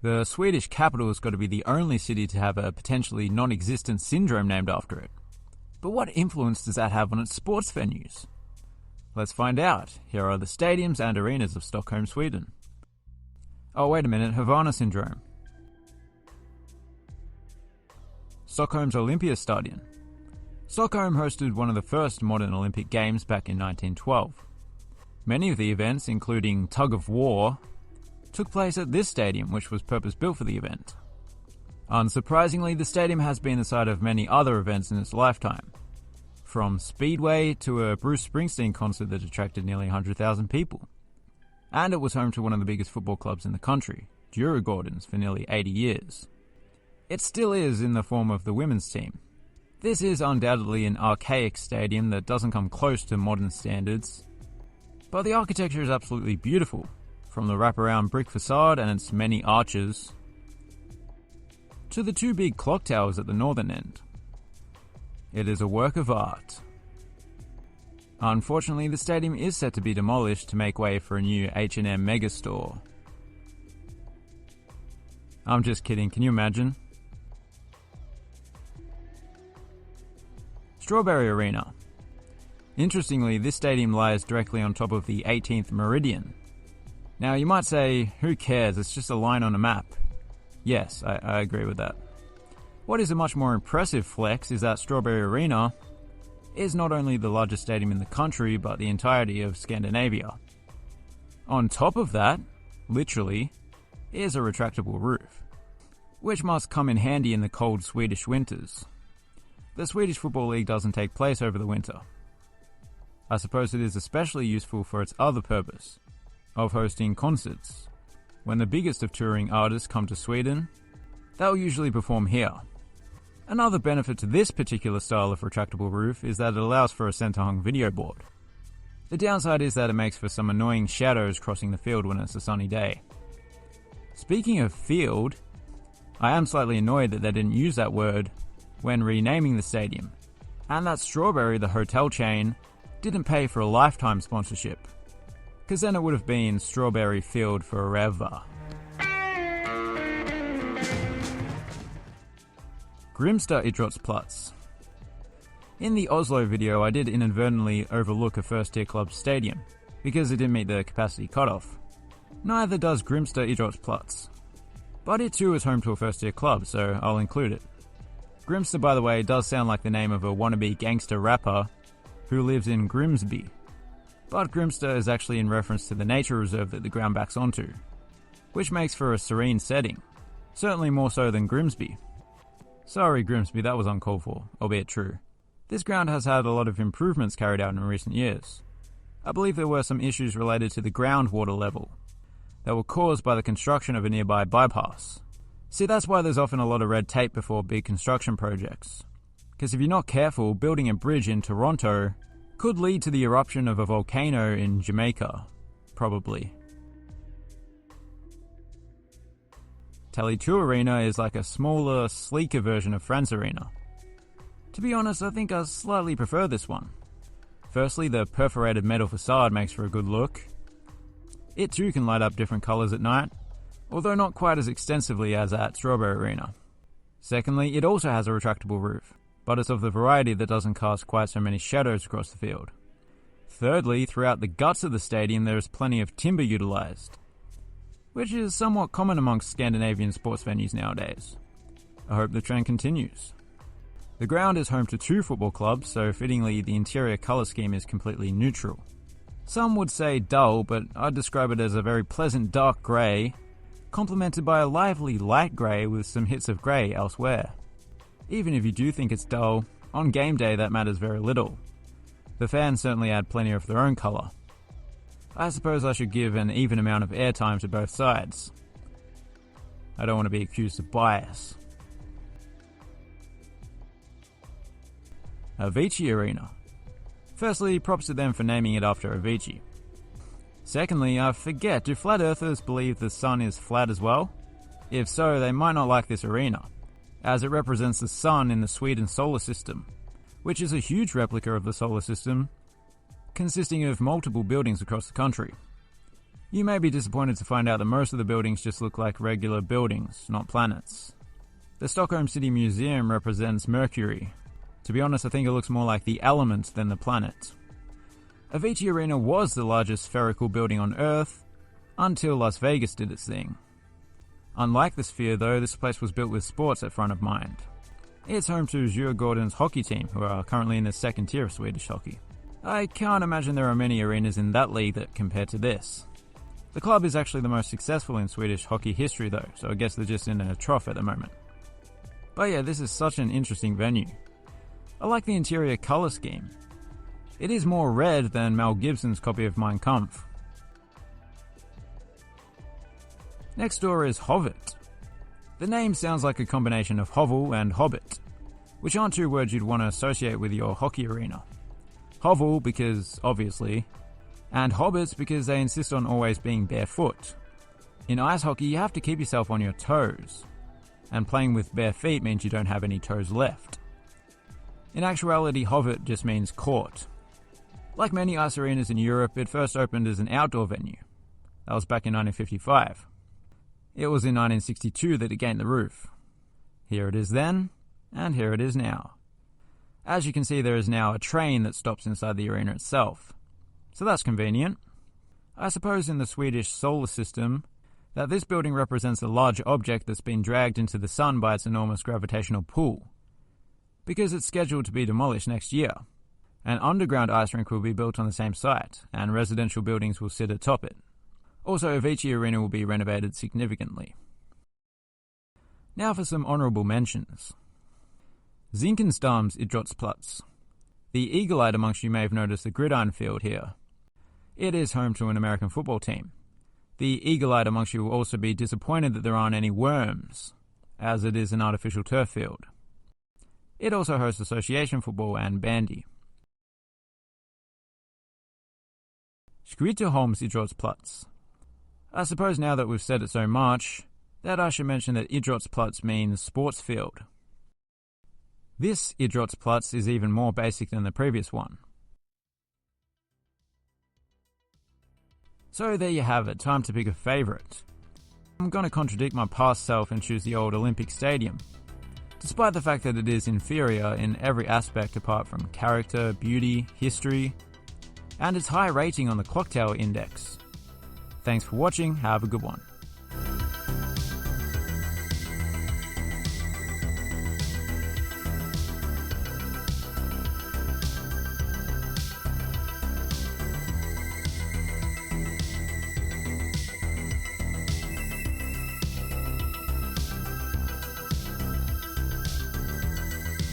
The Swedish capital has got to be the only city to have a potentially non-existent syndrome named after it. But what influence does that have on its sports venues? Let's find out. Here are the stadiums and arenas of Stockholm, Sweden. Oh, wait a minute, Havana syndrome. Stockholms Olympiastadion. Stockholm hosted one of the first modern Olympic Games back in 1912. Many of the events, including tug of war, took place at this stadium, which was purpose-built for the event. Unsurprisingly, the stadium has been the site of many other events in its lifetime, from Speedway to a Bruce Springsteen concert that attracted nearly 100,000 people. And it was home to one of the biggest football clubs in the country, Djurgårdens, for nearly 80 years. It still is in the form of the women's team. This is undoubtedly an archaic stadium that doesn't come close to modern standards, but the architecture is absolutely beautiful, from the wraparound brick facade and its many arches, to the two big clock towers at the northern end. It is a work of art. Unfortunately, the stadium is set to be demolished to make way for a new H&M megastore. I'm just kidding, can you imagine? Strawberry Arena. Interestingly, this stadium lies directly on top of the 18th meridian. Now you might say, who cares, it's just a line on a map. Yes, I agree with that. What is a much more impressive flex is that Strawberry Arena is not only the largest stadium in the country, but the entirety of Scandinavia. On top of that, literally, is a retractable roof, which must come in handy in the cold Swedish winters. The Swedish Football League doesn't take place over the winter. I suppose it is especially useful for its other purpose, of hosting concerts. When the biggest of touring artists come to Sweden, they'll usually perform here. Another benefit to this particular style of retractable roof is that it allows for a center-hung video board. The downside is that it makes for some annoying shadows crossing the field when it's a sunny day. Speaking of field, I am slightly annoyed that they didn't use that word when renaming the stadium, and that Strawberry, the hotel chain, didn't pay for a lifetime sponsorship, because then it would have been Strawberry Field forever. Grimsta Idrottsplatz. In the Oslo video, I did inadvertently overlook a first-tier club's stadium, because it didn't meet the capacity cutoff. Neither does Grimsta Idrottsplatz. But it too is home to a first-tier club, so I'll include it. Grimsta, by the way, does sound like the name of a wannabe gangster rapper who lives in Grimsby. But Grimsta is actually in reference to the nature reserve that the ground backs onto, which makes for a serene setting, certainly more so than Grimsby. Sorry Grimsby, that was uncalled for, albeit true. This ground has had a lot of improvements carried out in recent years. I believe there were some issues related to the groundwater level that were caused by the construction of a nearby bypass. See, that's why there's often a lot of red tape before big construction projects. Because if you're not careful, building a bridge in Toronto could lead to the eruption of a volcano in Jamaica. Probably. Tele2 Arena is like a smaller, sleeker version of Friends Arena. To be honest, I think I slightly prefer this one. Firstly, the perforated metal facade makes for a good look. It too can light up different colours at night, although not quite as extensively as at Strawberry Arena. Secondly, it also has a retractable roof, but it's of the variety that doesn't cast quite so many shadows across the field. Thirdly, throughout the guts of the stadium there is plenty of timber utilised, which is somewhat common amongst Scandinavian sports venues nowadays. I hope the trend continues. The ground is home to two football clubs, so fittingly the interior colour scheme is completely neutral. Some would say dull, but I'd describe it as a very pleasant dark grey, complemented by a lively light grey with some hits of grey elsewhere. Even if you do think it's dull, on game day that matters very little. The fans certainly add plenty of their own colour. I suppose I should give an even amount of airtime to both sides. I don't want to be accused of bias. Avicii Arena. Firstly, props to them for naming it after Avicii. Secondly, I forget, do flat earthers believe the sun is flat as well? If so, they might not like this arena, as it represents the sun in the Sweden solar system, which is a huge replica of the solar system, consisting of multiple buildings across the country. You may be disappointed to find out that most of the buildings just look like regular buildings, not planets. The Stockholm City Museum represents Mercury. To be honest, I think it looks more like the element than the planet. Avicii Arena was the largest spherical building on Earth, until Las Vegas did its thing. Unlike the Sphere though, this place was built with sports at front of mind. It's home to Djurgården's hockey team, who are currently in the second tier of Swedish hockey. I can't imagine there are many arenas in that league that compare to this. The club is actually the most successful in Swedish hockey history though, so I guess they're just in a trough at the moment. But yeah, this is such an interesting venue. I like the interior colour scheme. It is more red than Mel Gibson's copy of Mein Kampf. Next door is Hovet. The name sounds like a combination of hovel and hobbit, which aren't two words you'd want to associate with your hockey arena. Hovel because, obviously, and hobbits because they insist on always being barefoot. In ice hockey, you have to keep yourself on your toes, and playing with bare feet means you don't have any toes left. In actuality, Hovet just means court. Like many ice arenas in Europe, it first opened as an outdoor venue. That was back in 1955. It was in 1962 that it gained the roof. Here it is then, and here it is now. As you can see, there is now a train that stops inside the arena itself. So that's convenient. I suppose in the Swedish solar system, that this building represents a large object that's been dragged into the sun by its enormous gravitational pull. Because it's scheduled to be demolished next year. An underground ice rink will be built on the same site, and residential buildings will sit atop it. Also, Avicii Arena will be renovated significantly. Now for some honourable mentions. Zinkensdamm's Idrottsplatz. The eagle-eyed amongst you may have noticed the gridiron field here. It is home to an American football team. The eagle-eyed amongst you will also be disappointed that there aren't any worms, as it is an artificial turf field. It also hosts association football and bandy. Skytteholms Idrottsplatz. I suppose now that we've said it so much, that I should mention that Idrottsplatz means sports field. This Idrottsplatz is even more basic than the previous one. So there you have it, time to pick a favourite. I'm going to contradict my past self and choose the old Olympic Stadium, despite the fact that it is inferior in every aspect apart from character, beauty, history, and its high rating on the Clock Tower Index. Thanks for watching, have a good one.